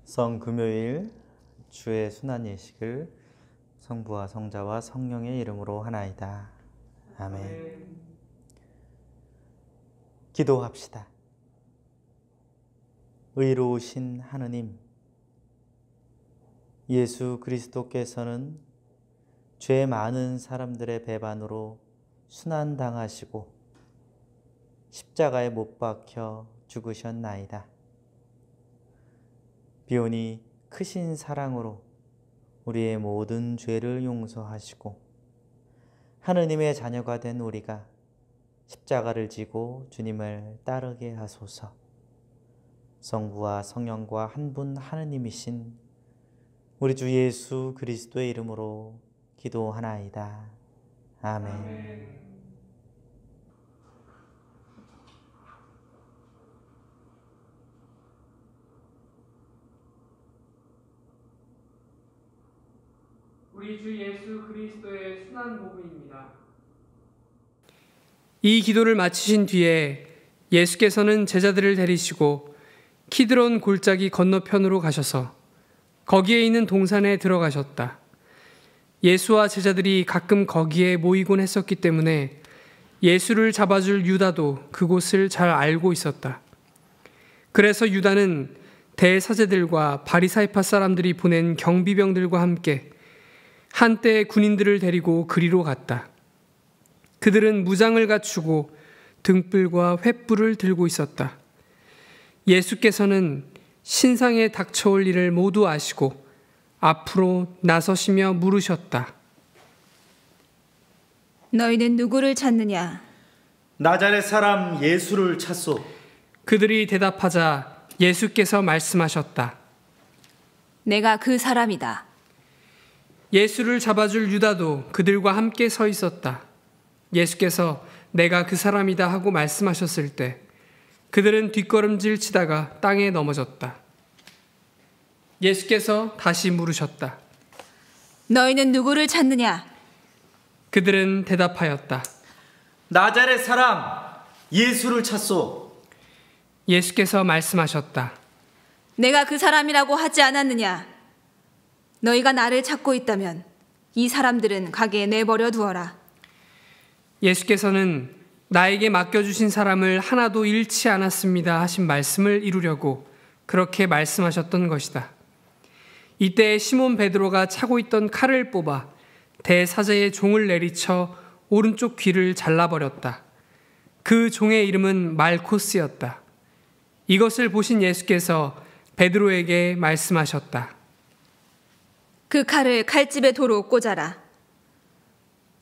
성금요일 주의 순환 예식을 성부와 성자와 성령의 이름으로 하나이다. 아멘. 기도합시다. 의로우신 하느님, 예수 그리스도께서는 죄 많은 사람들의 배반으로 순환당하시고 십자가에 못 박혀 죽으셨나이다. 비오니 크신 사랑으로 우리의 모든 죄를 용서하시고 하느님의 자녀가 된 우리가 십자가를 지고 주님을 따르게 하소서. 성부와 성령과 한 분 하느님이신 우리 주 예수 그리스도의 이름으로 기도하나이다. 아멘. 우리 주 예수 그리스도의 순환 복음입니다. 이 기도를 마치신 뒤에 예수께서는 제자들을 데리시고 키드론 골짜기 건너편으로 가셔서 거기에 있는 동산에 들어가셨다. 예수와 제자들이 가끔 거기에 모이곤 했었기 때문에 예수를 잡아줄 유다도 그곳을 잘 알고 있었다. 그래서 유다는 대사제들과 바리사이파 사람들이 보낸 경비병들과 함께 한때 군인들을 데리고 그리로 갔다. 그들은 무장을 갖추고 등불과 횃불을 들고 있었다. 예수께서는 신상에 닥쳐올 일을 모두 아시고 앞으로 나서시며 물으셨다. 너희는 누구를 찾느냐? 나자렛 사람 예수를 찾소. 그들이 대답하자 예수께서 말씀하셨다. 내가 그 사람이다. 예수를 잡아줄 유다도 그들과 함께 서 있었다. 예수께서 내가 그 사람이다 하고 말씀하셨을 때 그들은 뒷걸음질 치다가 땅에 넘어졌다. 예수께서 다시 물으셨다. 너희는 누구를 찾느냐? 그들은 대답하였다. 나자렛 사람 예수를 찾소. 예수께서 말씀하셨다. 내가 그 사람이라고 하지 않았느냐? 너희가 나를 찾고 있다면 이 사람들은 가게에 내버려 두어라. 예수께서는 나에게 맡겨주신 사람을 하나도 잃지 않았습니다 하신 말씀을 이루려고 그렇게 말씀하셨던 것이다. 이때 시몬 베드로가 차고 있던 칼을 뽑아 대사제의 종을 내리쳐 오른쪽 귀를 잘라버렸다. 그 종의 이름은 말코스였다. 이것을 보신 예수께서 베드로에게 말씀하셨다. 그 칼을 칼집에 도로 꽂아라.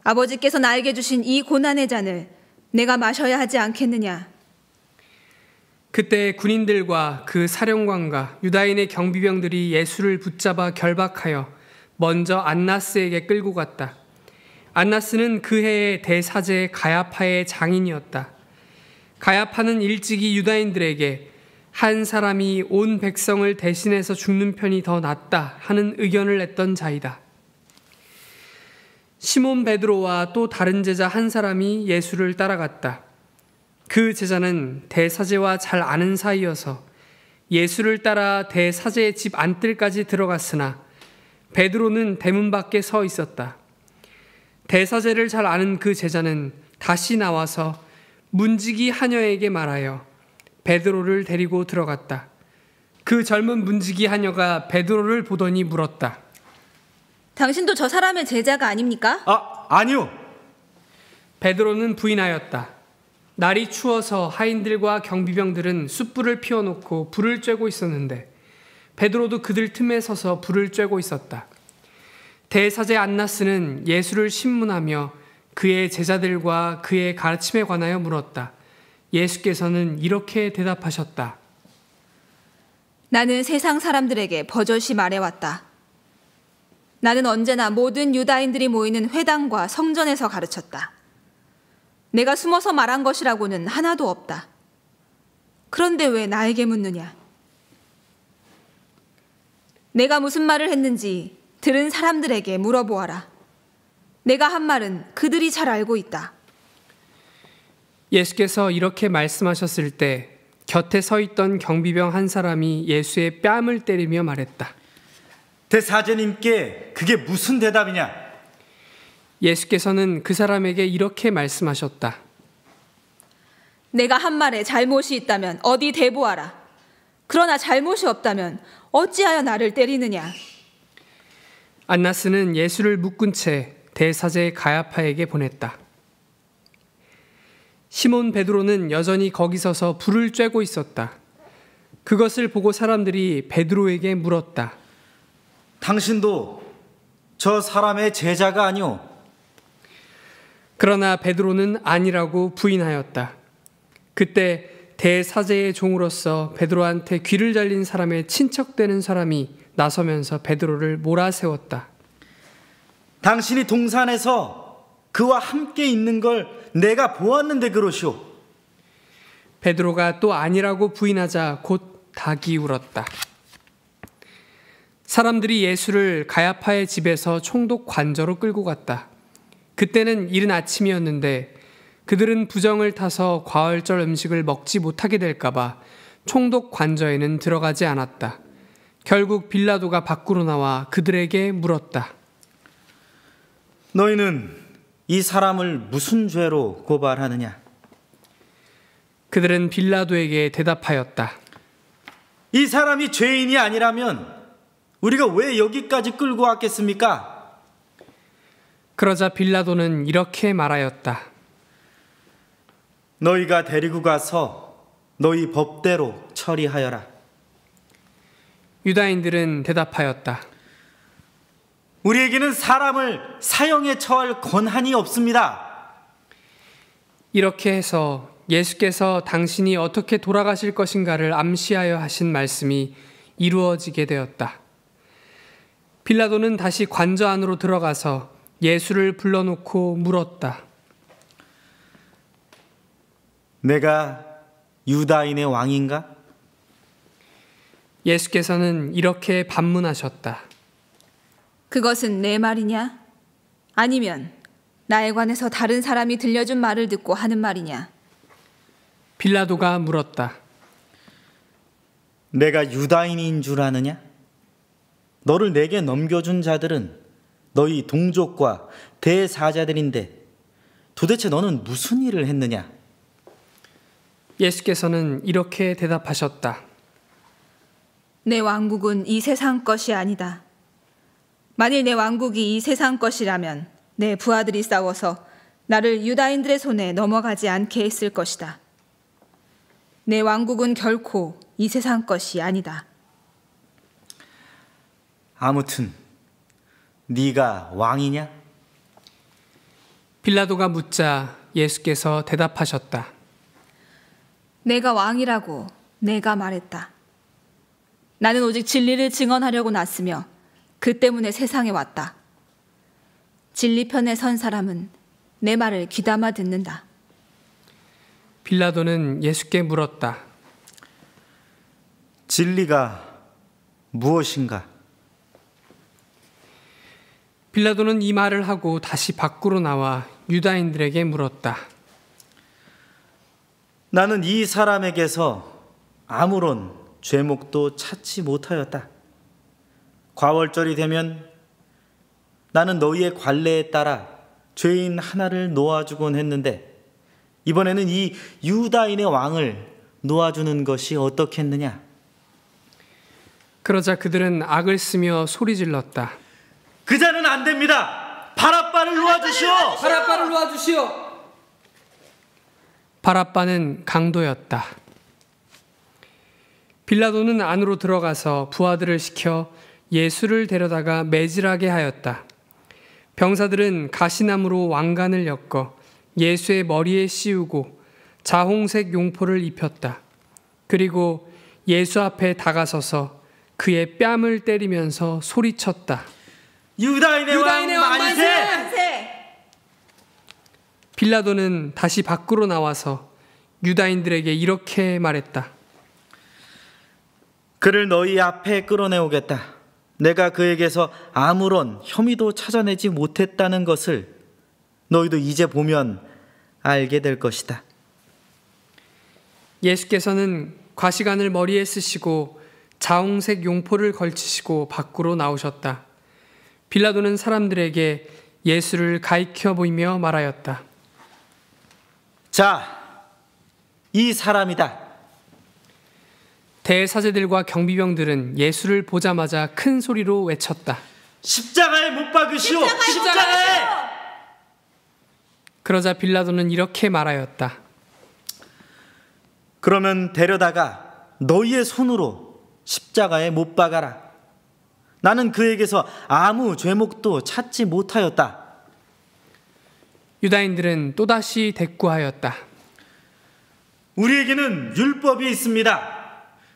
아버지께서 나에게 주신 이 고난의 잔을 내가 마셔야 하지 않겠느냐? 그때 군인들과 그 사령관과 유다인의 경비병들이 예수를 붙잡아 결박하여 먼저 안나스에게 끌고 갔다. 안나스는 그 해의 대사제 가야파의 장인이었다. 가야파는 일찍이 유다인들에게 한 사람이 온 백성을 대신해서 죽는 편이 더 낫다 하는 의견을 냈던 자이다. 시몬 베드로와 또 다른 제자 한 사람이 예수를 따라갔다. 그 제자는 대사제와 잘 아는 사이여서 예수를 따라 대사제의 집 안뜰까지 들어갔으나 베드로는 대문 밖에 서 있었다. 대사제를 잘 아는 그 제자는 다시 나와서 문지기 하녀에게 말하여 베드로를 데리고 들어갔다. 그 젊은 문지기 하녀가 베드로를 보더니 물었다. 당신도 저 사람의 제자가 아닙니까? 아니요. 베드로는 부인하였다. 날이 추워서 하인들과 경비병들은 숯불을 피워놓고 불을 쬐고 있었는데 베드로도 그들 틈에 서서 불을 쬐고 있었다. 대사제 안나스는 예수를 신문하며 그의 제자들과 그의 가르침에 관하여 물었다. 예수께서는 이렇게 대답하셨다. 나는 세상 사람들에게 버젓이 말해왔다. 나는 언제나 모든 유다인들이 모이는 회당과 성전에서 가르쳤다. 내가 숨어서 말한 것이라고는 하나도 없다. 그런데 왜 나에게 묻느냐? 내가 무슨 말을 했는지 들은 사람들에게 물어보아라. 내가 한 말은 그들이 잘 알고 있다. 예수께서 이렇게 말씀하셨을 때 곁에 서 있던 경비병 한 사람이 예수의 뺨을 때리며 말했다. 대사제님께 그게 무슨 대답이냐? 예수께서는 그 사람에게 이렇게 말씀하셨다. 내가 한 말에 잘못이 있다면 어디 대보아라. 그러나 잘못이 없다면 어찌하여 나를 때리느냐. 안나스는 예수를 묶은 채 대사제 가야파에게 보냈다. 시몬 베드로는 여전히 거기 서서 불을 쬐고 있었다. 그것을 보고 사람들이 베드로에게 물었다. 당신도 저 사람의 제자가 아니오? 그러나 베드로는 아니라고 부인하였다. 그때 대사제의 종으로서 베드로한테 귀를 잘린 사람의 친척되는 사람이 나서면서 베드로를 몰아세웠다. 당신이 동산에서 그와 함께 있는 걸 내가 보았는데 그러시오. 베드로가 또 아니라고 부인하자 곧 닭이 울었다. 사람들이 예수를 가야파의 집에서 총독 관저로 끌고 갔다. 그때는 이른 아침이었는데 그들은 부정을 타서 과월절 음식을 먹지 못하게 될까봐 총독 관저에는 들어가지 않았다. 결국 빌라도가 밖으로 나와 그들에게 물었다. 너희는 이 사람을 무슨 죄로 고발하느냐? 그들은 빌라도에게 대답하였다. 이 사람이 죄인이 아니라면 우리가 왜 여기까지 끌고 왔겠습니까? 그러자 빌라도는 이렇게 말하였다. 너희가 데리고 가서 너희 법대로 처리하여라. 유다인들은 대답하였다. 우리에게는 사람을 사형에 처할 권한이 없습니다. 이렇게 해서 예수께서 당신이 어떻게 돌아가실 것인가를 암시하여 하신 말씀이 이루어지게 되었다. 빌라도는 다시 관저 안으로 들어가서 예수를 불러놓고 물었다. 내가 유다인의 왕인가? 예수께서는 이렇게 반문하셨다. 그것은 내 말이냐? 아니면 나에 관해서 다른 사람이 들려준 말을 듣고 하는 말이냐? 빌라도가 물었다. 내가 유다인인 줄 아느냐? 너를 내게 넘겨준 자들은 너희 동족과 대사자들인데 도대체 너는 무슨 일을 했느냐? 예수께서는 이렇게 대답하셨다. 내 왕국은 이 세상 것이 아니다. 만일 내 왕국이 이 세상 것이라면 내 부하들이 싸워서 나를 유다인들의 손에 넘어가지 않게 했을 것이다. 내 왕국은 결코 이 세상 것이 아니다. 아무튼 네가 왕이냐? 빌라도가 묻자 예수께서 대답하셨다. 내가 왕이라고 내가 말했다. 나는 오직 진리를 증언하려고 났으며 그 때문에 세상에 왔다. 진리 편에 선 사람은 내 말을 귀담아 듣는다. 빌라도는 예수께 물었다. 진리가 무엇인가? 빌라도는 이 말을 하고 다시 밖으로 나와 유다인들에게 물었다. 나는 이 사람에게서 아무런 죄목도 찾지 못하였다. 과월절이 되면 나는 너희의 관례에 따라 죄인 하나를 놓아주곤 했는데 이번에는 이 유다인의 왕을 놓아주는 것이 어떻겠느냐? 그러자 그들은 악을 쓰며 소리질렀다. 그 자는 안 됩니다. 바랍바를 놓아주시오. 바랍바를 놓아주시오. 바랍바는 강도였다. 빌라도는 안으로 들어가서 부하들을 시켜 예수를 데려다가 매질하게 하였다. 병사들은 가시나무로 왕관을 엮어 예수의 머리에 씌우고 자홍색 용포를 입혔다. 그리고 예수 앞에 다가서서 그의 뺨을 때리면서 소리쳤다. 유다인의 왕 만세! 빌라도는 다시 밖으로 나와서 유다인들에게 이렇게 말했다. 그를 너희 앞에 끌어내오겠다. 내가 그에게서 아무런 혐의도 찾아내지 못했다는 것을 너희도 이제 보면 알게 될 것이다. 예수께서는 과시관을 머리에 쓰시고 자홍색 용포를 걸치시고 밖으로 나오셨다. 빌라도는 사람들에게 예수를 가리켜 보이며 말하였다. 자, 이 사람이다. 대사제들과 경비병들은 예수를 보자마자 큰 소리로 외쳤다. 십자가에 못 박으시오! 십자가에! 그러자 빌라도는 이렇게 말하였다. 그러면 데려다가 너희의 손으로 십자가에 못 박아라. 나는 그에게서 아무 죄목도 찾지 못하였다. 유다인들은 또다시 대꾸하였다. 우리에게는 율법이 있습니다.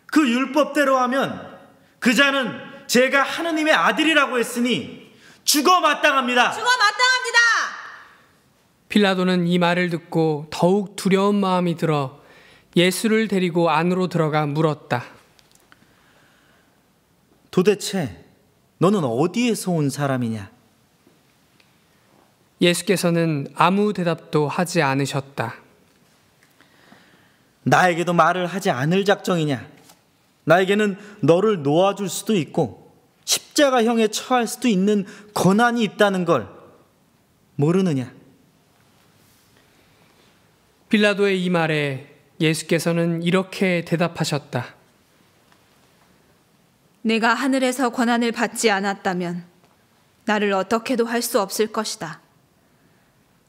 그 율법대로 하면 그 자는 제가 하느님의 아들이라고 했으니 죽어 마땅합니다. 죽어 마땅합니다. 빌라도는 이 말을 듣고 더욱 두려운 마음이 들어 예수를 데리고 안으로 들어가 물었다. 도대체 너는 어디에서 온 사람이냐? 예수께서는 아무 대답도 하지 않으셨다. 나에게도 말을 하지 않을 작정이냐? 나에게는 너를 놓아줄 수도 있고 십자가형에 처할 수도 있는 권한이 있다는 걸 모르느냐? 빌라도의 이 말에 예수께서는 이렇게 대답하셨다. 내가 하늘에서 권한을 받지 않았다면 나를 어떻게도 할 수 없을 것이다.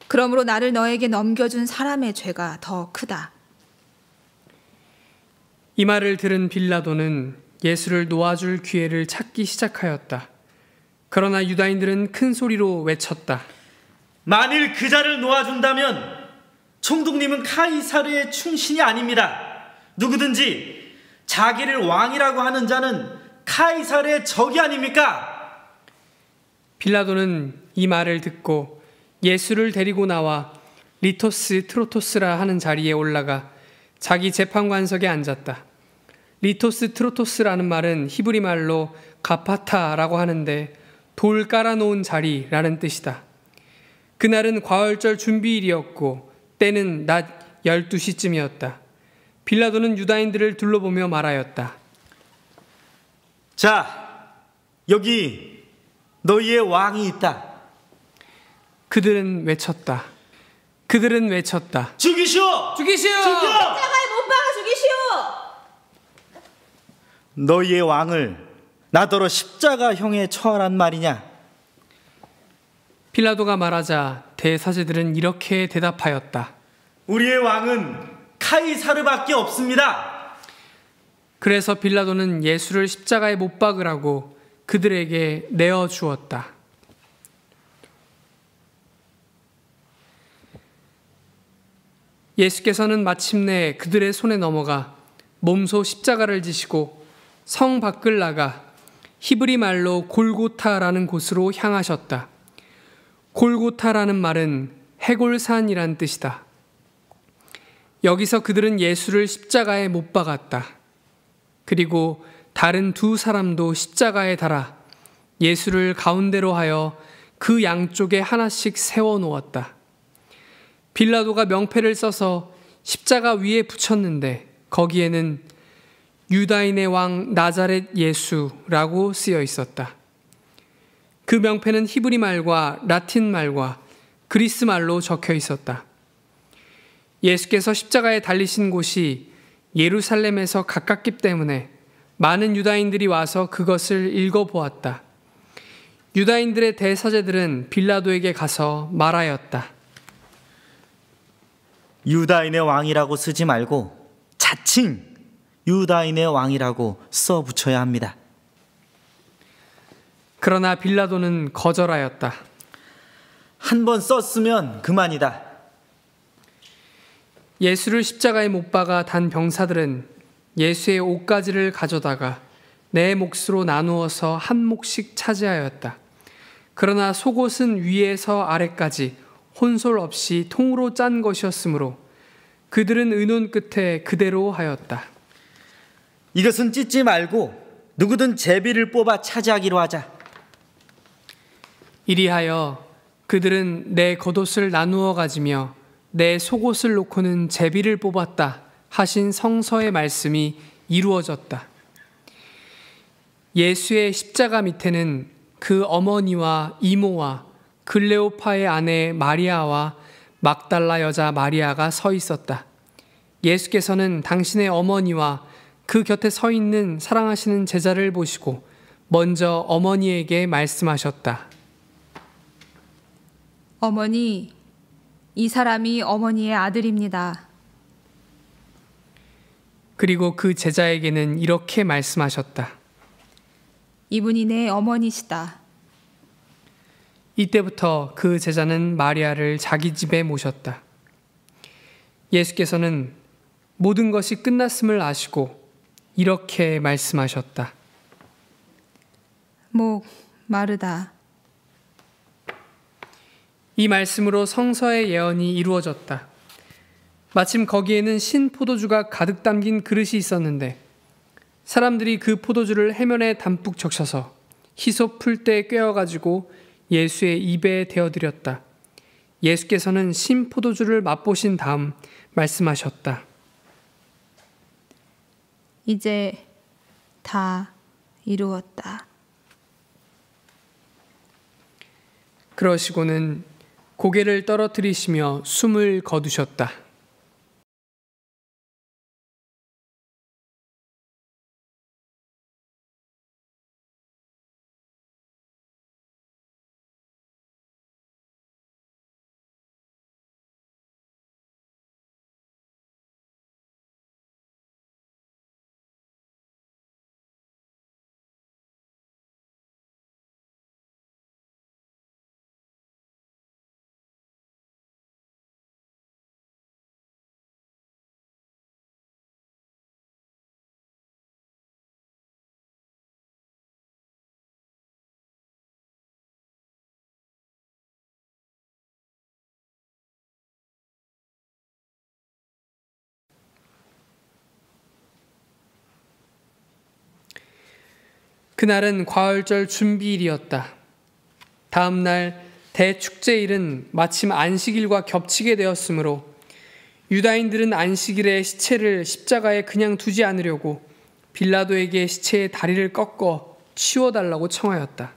그러므로 나를 너에게 넘겨준 사람의 죄가 더 크다. 이 말을 들은 빌라도는 예수를 놓아줄 기회를 찾기 시작하였다. 그러나 유다인들은 큰 소리로 외쳤다. 만일 그 자를 놓아준다면 총독님은 카이사르의 충신이 아닙니다. 누구든지 자기를 왕이라고 하는 자는 카이사르의 적이 아닙니까? 빌라도는 이 말을 듣고 예수를 데리고 나와 리토스 트로토스라 하는 자리에 올라가 자기 재판관석에 앉았다. 리토스 트로토스라는 말은 히브리 말로 가파타라고 하는데 돌 깔아놓은 자리라는 뜻이다. 그날은 과월절 준비일이었고 때는 낮 12시쯤이었다. 빌라도는 유다인들을 둘러보며 말하였다. 자, 여기 너희의 왕이 있다. 그들은 외쳤다. 그들은 외쳤다. 죽이시오! 죽이시오! 십자가에 못 박아 죽이시오! 너희의 왕을 나더러 십자가형에 처하란 말이냐? 빌라도가 말하자 대사제들은 이렇게 대답하였다. 우리의 왕은 카이사르밖에 없습니다. 그래서 빌라도는 예수를 십자가에 못 박으라고 그들에게 내어 주었다. 예수께서는 마침내 그들의 손에 넘어가 몸소 십자가를 지시고 성 밖을 나가 히브리 말로 골고타라는 곳으로 향하셨다. 골고타라는 말은 해골산이란 뜻이다. 여기서 그들은 예수를 십자가에 못 박았다. 그리고 다른 두 사람도 십자가에 달아 예수를 가운데로 하여 그 양쪽에 하나씩 세워 놓았다. 빌라도가 명패를 써서 십자가 위에 붙였는데 거기에는 유다인의 왕 나자렛 예수라고 쓰여 있었다. 그 명패는 히브리 말과 라틴 말과 그리스 말로 적혀 있었다. 예수께서 십자가에 달리신 곳이 예루살렘에서 가깝기 때문에 많은 유다인들이 와서 그것을 읽어보았다. 유다인들의 대사제들은 빌라도에게 가서 말하였다. 유다인의 왕이라고 쓰지 말고 자칭 유다인의 왕이라고 써붙여야 합니다. 그러나 빌라도는 거절하였다. 한 번 썼으면 그만이다. 예수를 십자가에 못 박아 단 병사들은 예수의 옷가지를 가져다가 네 몫으로 나누어서 한 몫씩 차지하였다. 그러나 속옷은 위에서 아래까지 혼솔 없이 통으로 짠 것이었으므로 그들은 의논 끝에 그대로 하였다. 이것은 찢지 말고 누구든 제비를 뽑아 차지하기로 하자. 이리하여 그들은 내 겉옷을 나누어 가지며 내 속옷을 놓고는 제비를 뽑았다 하신 성서의 말씀이 이루어졌다. 예수의 십자가 밑에는 그 어머니와 이모와 글레오파의 아내 마리아와 막달라 여자 마리아가 서 있었다. 예수께서는 당신의 어머니와 그 곁에 서 있는 사랑하시는 제자를 보시고 먼저 어머니에게 말씀하셨다. 어머니, 이 사람이 어머니의 아들입니다. 그리고 그 제자에게는 이렇게 말씀하셨다. 이분이 내 어머니시다. 이때부터 그 제자는 마리아를 자기 집에 모셨다. 예수께서는 모든 것이 끝났음을 아시고 이렇게 말씀하셨다. 목 마르다. 이 말씀으로 성서의 예언이 이루어졌다. 마침 거기에는 신 포도주가 가득 담긴 그릇이 있었는데 사람들이 그 포도주를 해면에 담뿍 적셔서 히소 풀대에 꿰어가지고 예수의 입에 대어드렸다. 예수께서는 신 포도주를 맛보신 다음 말씀하셨다. 이제 다 이루었다. 그러시고는 고개를 떨어뜨리시며 숨을 거두셨다. 그날은 과월절 준비일이었다. 다음 날 대축제일은 마침 안식일과 겹치게 되었으므로 유다인들은 안식일에 시체를 십자가에 그냥 두지 않으려고 빌라도에게 시체의 다리를 꺾어 치워달라고 청하였다.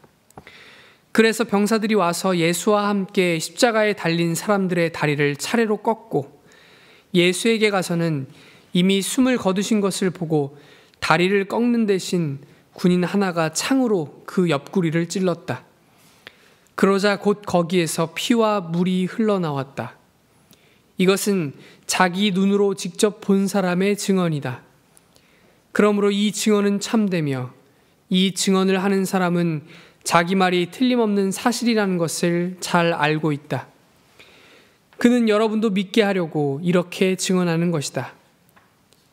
그래서 병사들이 와서 예수와 함께 십자가에 달린 사람들의 다리를 차례로 꺾고 예수에게 가서는 이미 숨을 거두신 것을 보고 다리를 꺾는 대신 군인 하나가 창으로 그 옆구리를 찔렀다. 그러자 곧 거기에서 피와 물이 흘러나왔다. 이것은 자기 눈으로 직접 본 사람의 증언이다. 그러므로 이 증언은 참되며 이 증언을 하는 사람은 자기 말이 틀림없는 사실이라는 것을 잘 알고 있다. 그는 여러분도 믿게 하려고 이렇게 증언하는 것이다.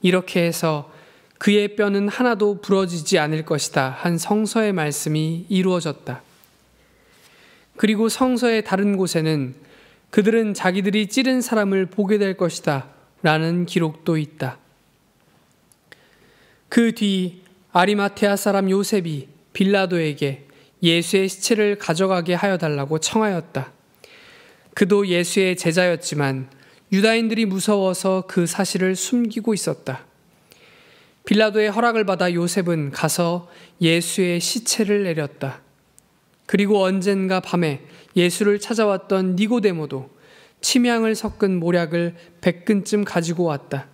이렇게 해서 그의 뼈는 하나도 부러지지 않을 것이다 한 성서의 말씀이 이루어졌다. 그리고 성서의 다른 곳에는 그들은 자기들이 찌른 사람을 보게 될 것이다 라는 기록도 있다. 그 뒤 아리마테아 사람 요셉이 빌라도에게 예수의 시체를 가져가게 하여 달라고 청하였다. 그도 예수의 제자였지만 유다인들이 무서워서 그 사실을 숨기고 있었다. 빌라도의 허락을 받아 요셉은 가서 예수의 시체를 내렸다. 그리고 언젠가 밤에 예수를 찾아왔던 니고데모도 침향을 섞은 모략을 100근쯤 가지고 왔다.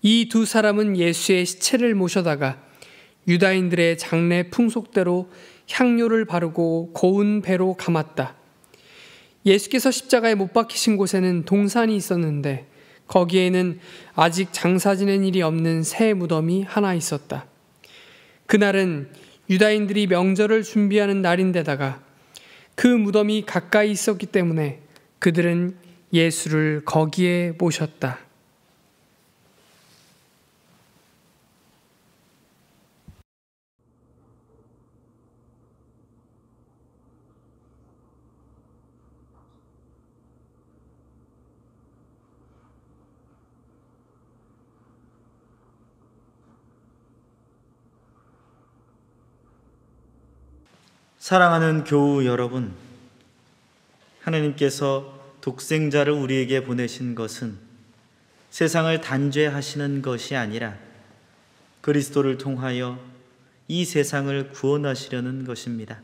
이 두 사람은 예수의 시체를 모셔다가 유다인들의 장례 풍속대로 향료를 바르고 고운 배로 감았다. 예수께서 십자가에 못 박히신 곳에는 동산이 있었는데 거기에는 아직 장사 지낸 일이 없는 새 무덤이 하나 있었다. 그날은 유다인들이 명절을 준비하는 날인데다가 그 무덤이 가까이 있었기 때문에 그들은 예수를 거기에 모셨다. 사랑하는 교우 여러분, 하나님께서 독생자를 우리에게 보내신 것은 세상을 단죄하시는 것이 아니라 그리스도를 통하여 이 세상을 구원하시려는 것입니다.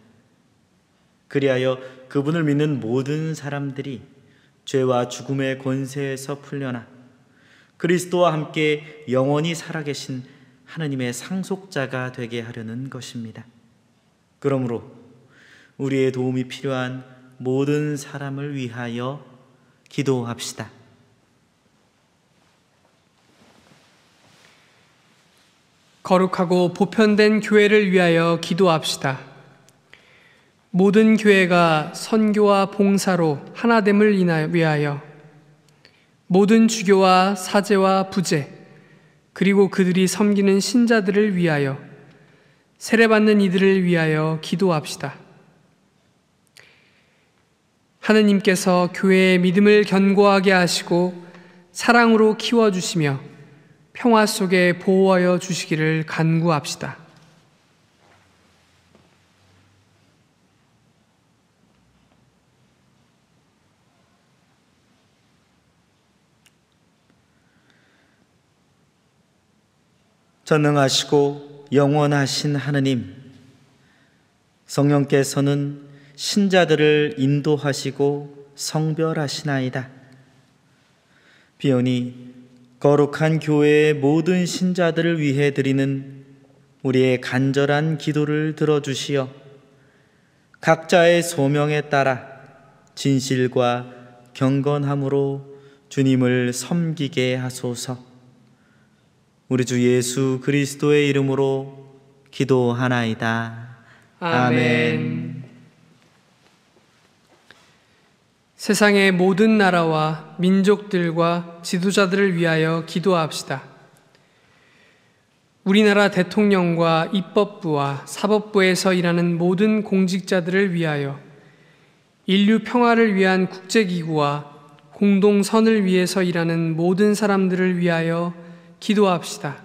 그리하여 그분을 믿는 모든 사람들이 죄와 죽음의 권세에서 풀려나 그리스도와 함께 영원히 살아계신 하느님의 상속자가 되게 하려는 것입니다. 그러므로 우리의 도움이 필요한 모든 사람을 위하여 기도합시다. 거룩하고 보편된 교회를 위하여 기도합시다. 모든 교회가 선교와 봉사로 하나됨을 위하여 모든 주교와 사제와 부제 그리고 그들이 섬기는 신자들을 위하여 세례받는 이들을 위하여 기도합시다. 하느님께서 교회의 믿음을 견고하게 하시고 사랑으로 키워주시며 평화 속에 보호하여 주시기를 간구합시다. 전능하시고 영원하신 하느님, 성령께서는 신자들을 인도하시고 성별하시나이다. 비오니 거룩한 교회의 모든 신자들을 위해 드리는 우리의 간절한 기도를 들어주시어 각자의 소명에 따라 진실과 경건함으로 주님을 섬기게 하소서. 우리 주 예수 그리스도의 이름으로 기도하나이다. 아멘. 세상의 모든 나라와 민족들과 지도자들을 위하여 기도합시다. 우리나라 대통령과 입법부와 사법부에서 일하는 모든 공직자들을 위하여 인류 평화를 위한 국제기구와 공동선을 위해서 일하는 모든 사람들을 위하여 기도합시다.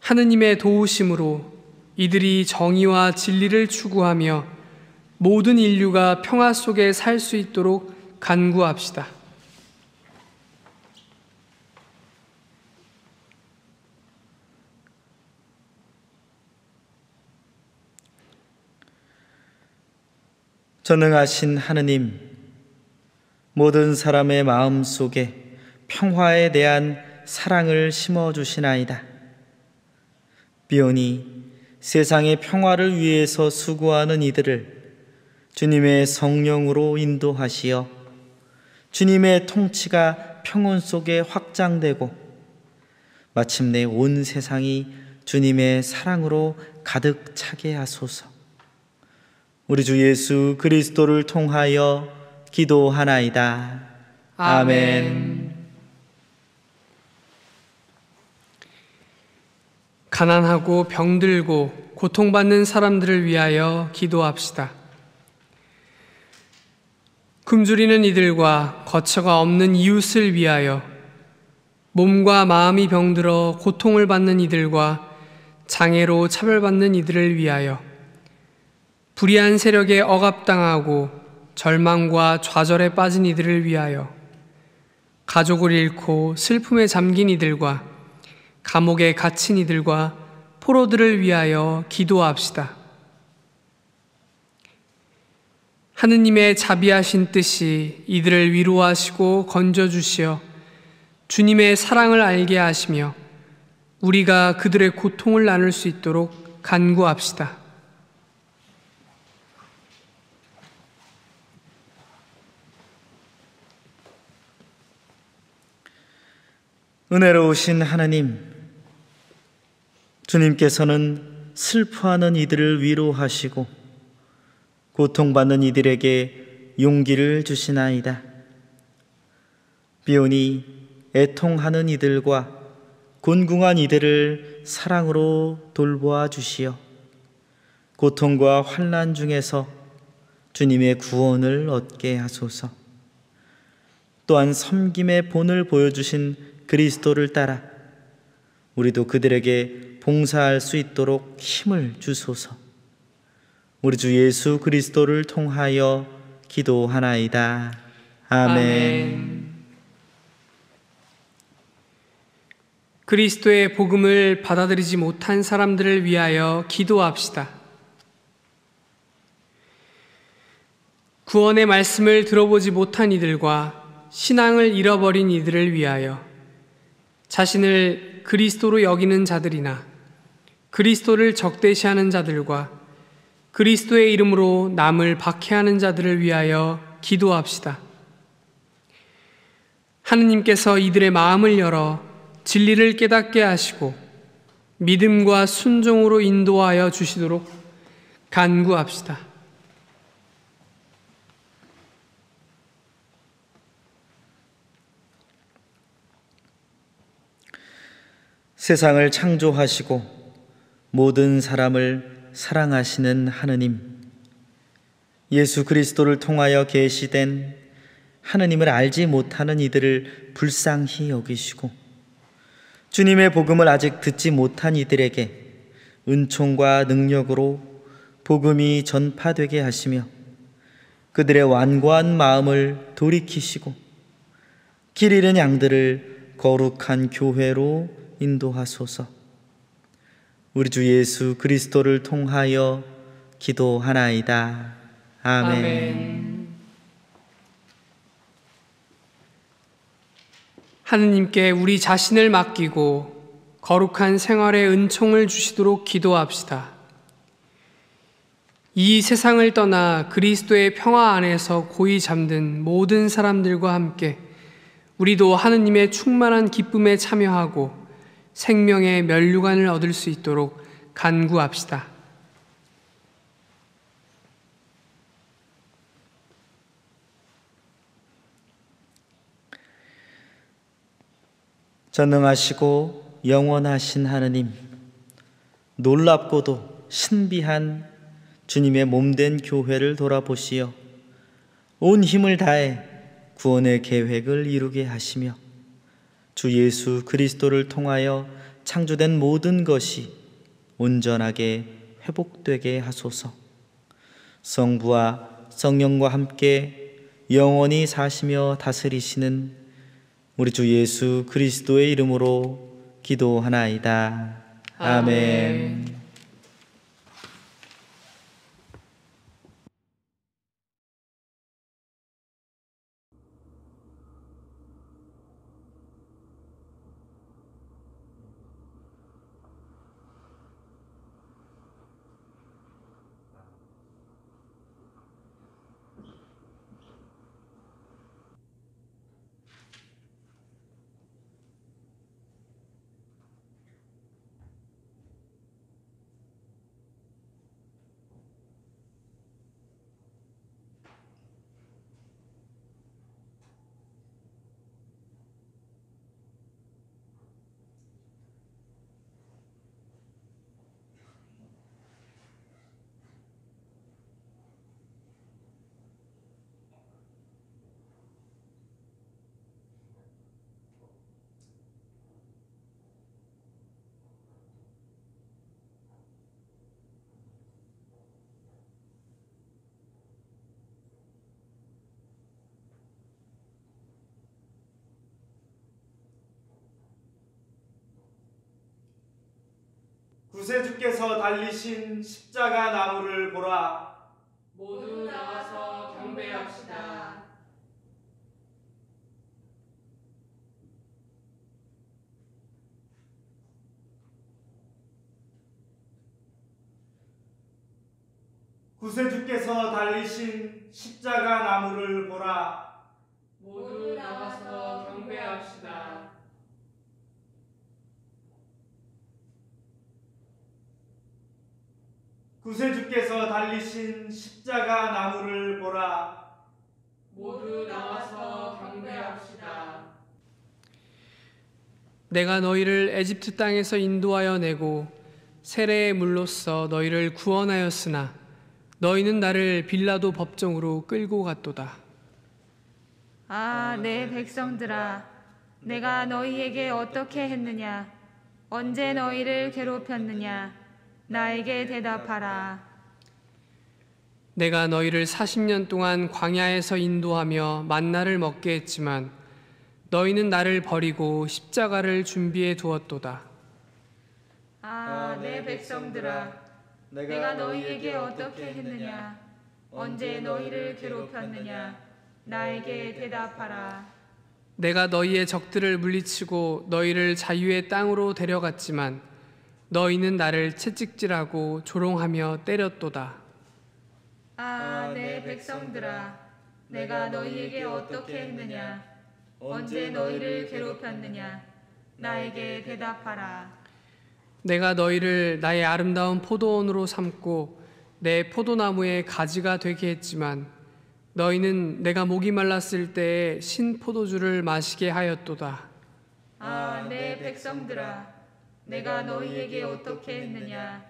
하느님의 도우심으로 이들이 정의와 진리를 추구하며 모든 인류가 평화 속에 살 수 있도록 간구합시다. 전능하신 하느님, 모든 사람의 마음 속에 평화에 대한 사랑을 심어주시나이다. 비오니 세상의 평화를 위해서 수고하는 이들을 주님의 성령으로 인도하시어 주님의 통치가 평온 속에 확장되고 마침내 온 세상이 주님의 사랑으로 가득 차게 하소서. 우리 주 예수 그리스도를 통하여 기도하나이다. 아멘. 가난하고 병들고 고통받는 사람들을 위하여 기도합시다. 굶주리는 이들과 거처가 없는 이웃을 위하여 몸과 마음이 병들어 고통을 받는 이들과 장애로 차별받는 이들을 위하여 불의한 세력에 억압당하고 절망과 좌절에 빠진 이들을 위하여 가족을 잃고 슬픔에 잠긴 이들과 감옥에 갇힌 이들과 포로들을 위하여 기도합시다. 하느님의 자비하신 뜻이 이들을 위로하시고 건져주시어 주님의 사랑을 알게 하시며 우리가 그들의 고통을 나눌 수 있도록 간구합시다. 은혜로우신 하나님, 주님께서는 슬퍼하는 이들을 위로하시고 고통받는 이들에게 용기를 주시나이다. 비오니 애통하는 이들과 곤궁한 이들을 사랑으로 돌보아 주시어 고통과 환난 중에서 주님의 구원을 얻게 하소서. 또한 섬김의 본을 보여주신 그리스도를 따라 우리도 그들에게 봉사할 수 있도록 힘을 주소서. 우리 주 예수 그리스도를 통하여 기도하나이다. 아멘. 그리스도의 복음을 받아들이지 못한 사람들을 위하여 기도합시다. 구원의 말씀을 들어보지 못한 이들과 신앙을 잃어버린 이들을 위하여 자신을 그리스도로 여기는 자들이나 그리스도를 적대시하는 자들과 그리스도의 이름으로 남을 박해하는 자들을 위하여 기도합시다. 하느님께서 이들의 마음을 열어 진리를 깨닫게 하시고 믿음과 순종으로 인도하여 주시도록 간구합시다. 세상을 창조하시고 모든 사람을 사랑하시는 하느님, 예수 그리스도를 통하여 계시된 하느님을 알지 못하는 이들을 불쌍히 여기시고 주님의 복음을 아직 듣지 못한 이들에게 은총과 능력으로 복음이 전파되게 하시며 그들의 완고한 마음을 돌이키시고 길 잃은 양들을 거룩한 교회로 인도하소서. 우리 주 예수 그리스도를 통하여 기도하나이다. 아멘. 하느님께 우리 자신을 맡기고 거룩한 생활의 은총을 주시도록 기도합시다. 이 세상을 떠나 그리스도의 평화 안에서 고이 잠든 모든 사람들과 함께 우리도 하느님의 충만한 기쁨에 참여하고 생명의 면류관을 얻을 수 있도록 간구합시다. 전능하시고 영원하신 하느님, 놀랍고도 신비한 주님의 몸된 교회를 돌아보시어 온 힘을 다해 구원의 계획을 이루게 하시며 주 예수 그리스도를 통하여 창조된 모든 것이 온전하게 회복되게 하소서. 성부와 성령과 함께 영원히 사시며 다스리시는 우리 주 예수 그리스도의 이름으로 기도하나이다. 아멘. 구세주께서 달리신 십자가 나무를 보라. 모두 나와서 경배합시다. 구세주께서 달리신 십자가 나무를 보라. 모두 나와서 경배합시다. 구세주께서 달리신 십자가 나무를 보라. 모두 나와서 경배합시다. 내가 너희를 애집트 땅에서 인도하여 내고 세례의 물로써 너희를 구원하였으나 너희는 나를 빌라도 법정으로 끌고 갔도다. 아, 내 백성들아, 내가 너희에게 어떻게 했느냐? 언제 너희를 괴롭혔느냐? 나에게 대답하라. 내가 너희를 40년 동안 광야에서 인도하며 만나를 먹게 했지만 너희는 나를 버리고 십자가를 준비해 두었도다. 아, 내 백성들아, 내가 너희에게 어떻게 했느냐? 언제 너희를 괴롭혔느냐? 나에게 대답하라. 내가 너희의 적들을 물리치고 너희를 자유의 땅으로 데려갔지만 너희는 나를 채찍질하고 조롱하며 때렸도다. 아, 내 백성들아, 내가 너희에게 어떻게 했느냐? 언제 너희를 괴롭혔느냐? 나에게 대답하라. 내가 너희를 나의 아름다운 포도원으로 삼고 내 포도나무의 가지가 되게 했지만 너희는 내가 목이 말랐을 때에 신 포도주를 마시게 하였도다. 아, 내 백성들아, 내가 너희에게 어떻게 했느냐?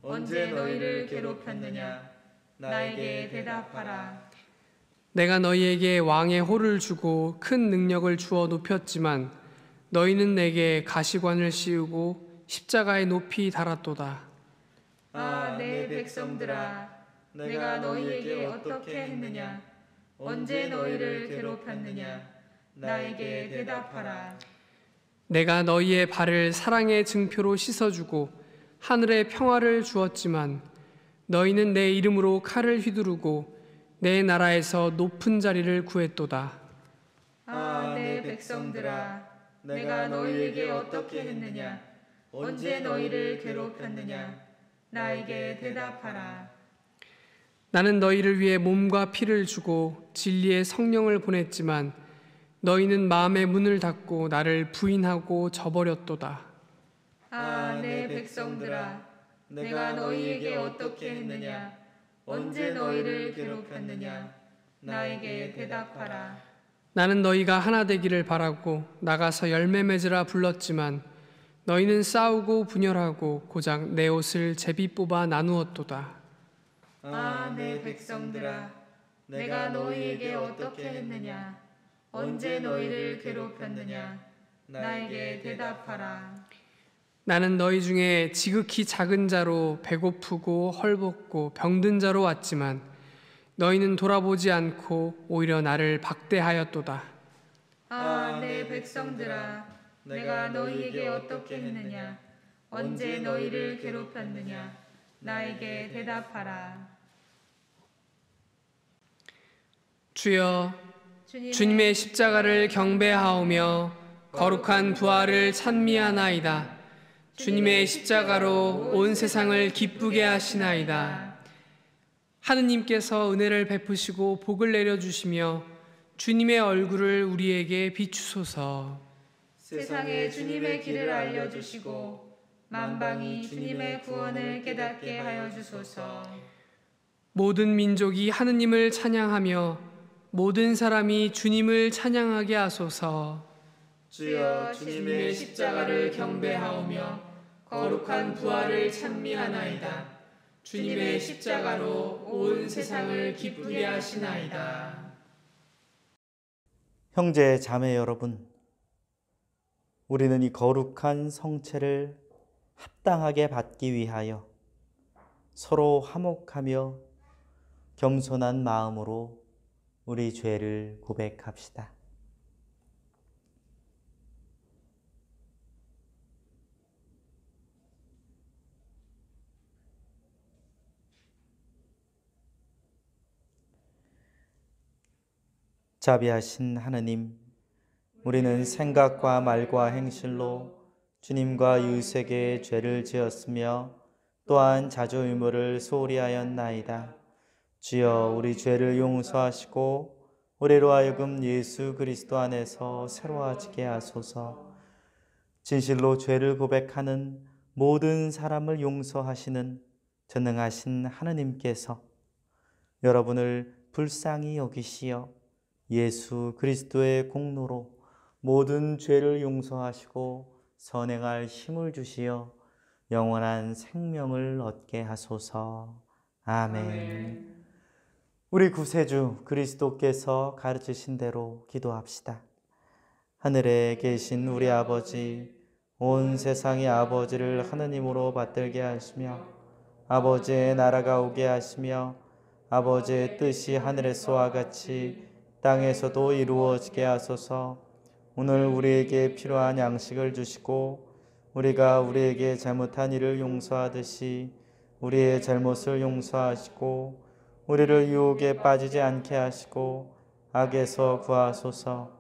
언제 너희를 괴롭혔느냐? 나에게 대답하라. 내가 너희에게 왕의 호를 주고 큰 능력을 주어 높였지만 너희는 내게 가시관을 씌우고 십자가에 높이 달았도다. 아, 내 백성들아, 내가 너희에게 어떻게 했느냐? 언제 너희를 괴롭혔느냐? 나에게 대답하라. 내가 너희의 발을 사랑의 증표로 씻어주고 하늘의 평화를 주었지만 너희는 내 이름으로 칼을 휘두르고 내 나라에서 높은 자리를 구했도다. 아, 내 백성들아, 내가 너희에게 어떻게 했느냐? 언제 너희를 괴롭혔느냐? 나에게 대답하라. 나는 너희를 위해 몸과 피를 주고 진리의 성령을 보냈지만 너희는 마음의 문을 닫고 나를 부인하고 저버렸도다. 아, 내 백성들아, 내가 너희에게 어떻게 했느냐? 언제 너희를 괴롭혔느냐? 나에게 대답하라. 나는 너희가 하나 되기를 바라고 나가서 열매 맺으라 불렀지만 너희는 싸우고 분열하고 고작 내 옷을 제비 뽑아 나누었도다. 아, 내 백성들아, 내가 너희에게 어떻게 했느냐? 언제 너희를 괴롭혔느냐? 나에게 대답하라. 나는 너희 중에 지극히 작은 자로 배고프고 헐벗고 병든 자로 왔지만 너희는 돌아보지 않고 오히려 나를 박대하였도다. 아, 내 백성들아, 내가 너희에게 어떻게 했느냐? 언제 너희를 괴롭혔느냐? 나에게 대답하라. 주여, 주님의 십자가를 경배하오며 거룩한 부활을 찬미하나이다. 주님의 십자가로 온 세상을 기쁘게 하시나이다. 하느님께서 은혜를 베푸시고 복을 내려주시며 주님의 얼굴을 우리에게 비추소서. 세상에 주님의 길을 알려주시고 만방이 주님의 구원을 깨닫게 하여 주소서. 모든 민족이 하느님을 찬양하며 모든 사람이 주님을 찬양하게 하소서. 주여, 주님의 십자가를 경배하오며 거룩한 부활을 찬미하나이다. 주님의 십자가로 온 세상을 기쁘게 하시나이다. 형제 자매 여러분, 우리는 이 거룩한 성체를 합당하게 받기 위하여 서로 화목하며 겸손한 마음으로 우리 죄를 고백합시다. 자비하신 하느님, 우리는 생각과 말과 행실로 주님과 이웃에게 죄를 지었으며 또한 자주 의무를 소홀히 하였나이다. 주여, 우리 죄를 용서하시고 우리로 하여금 예수 그리스도 안에서 새로워지게 하소서. 진실로 죄를 고백하는 모든 사람을 용서하시는 전능하신 하느님께서 여러분을 불쌍히 여기시어 예수 그리스도의 공로로 모든 죄를 용서하시고 선행할 힘을 주시어 영원한 생명을 얻게 하소서. 아멘. 우리 구세주 그리스도께서 가르치신 대로 기도합시다. 하늘에 계신 우리 아버지, 온 세상의 아버지를 하느님으로 받들게 하시며 아버지의 나라가 오게 하시며 아버지의 뜻이 하늘에서와 같이 땅에서도 이루어지게 하소서. 오늘 우리에게 필요한 양식을 주시고 우리가 우리에게 잘못한 일을 용서하듯이 우리의 잘못을 용서하시고 우리를 유혹에 빠지지 않게 하시고 악에서 구하소서.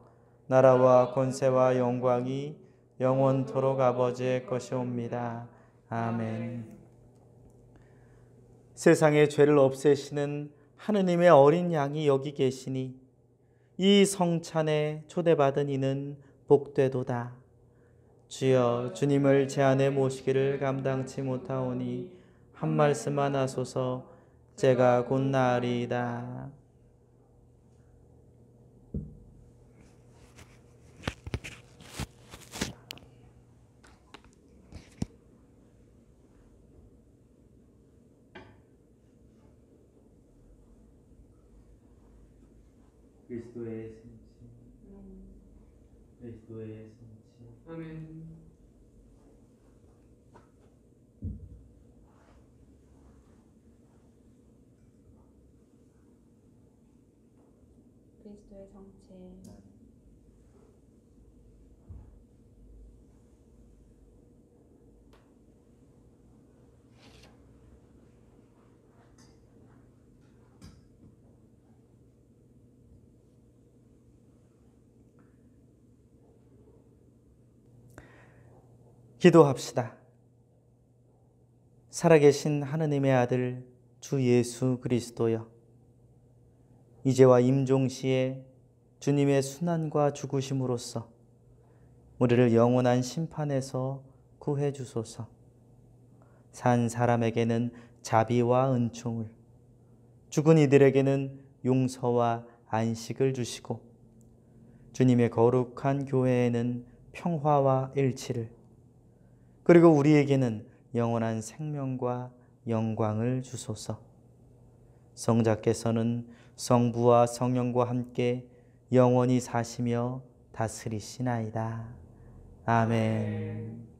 나라와 권세와 영광이 영원토록 아버지의 것이옵니다. 아멘. 세상의 죄를 없애시는 하느님의 어린 양이 여기 계시니 이 성찬에 초대받은 이는 복되도다. 주여, 주님을 제 안에 모시기를 감당치 못하오니 한 말씀만 하소서. 제가 곧 나으리이다. 그리스도의 생체, 그리스도의 생체. 아멘. 그리스도의 성체. 기도합시다. 살아계신 하느님의 아들 주 예수 그리스도여, 이제와 임종시에 주님의 순환과 죽으심으로써 우리를 영원한 심판에서 구해 주소서. 산 사람에게는 자비와 은총을, 죽은 이들에게는 용서와 안식을 주시고 주님의 거룩한 교회에는 평화와 일치를, 그리고 우리에게는 영원한 생명과 영광을 주소서. 성자께서는 성부와 성령과 함께 영원히 사시며 다스리시나이다. 아멘.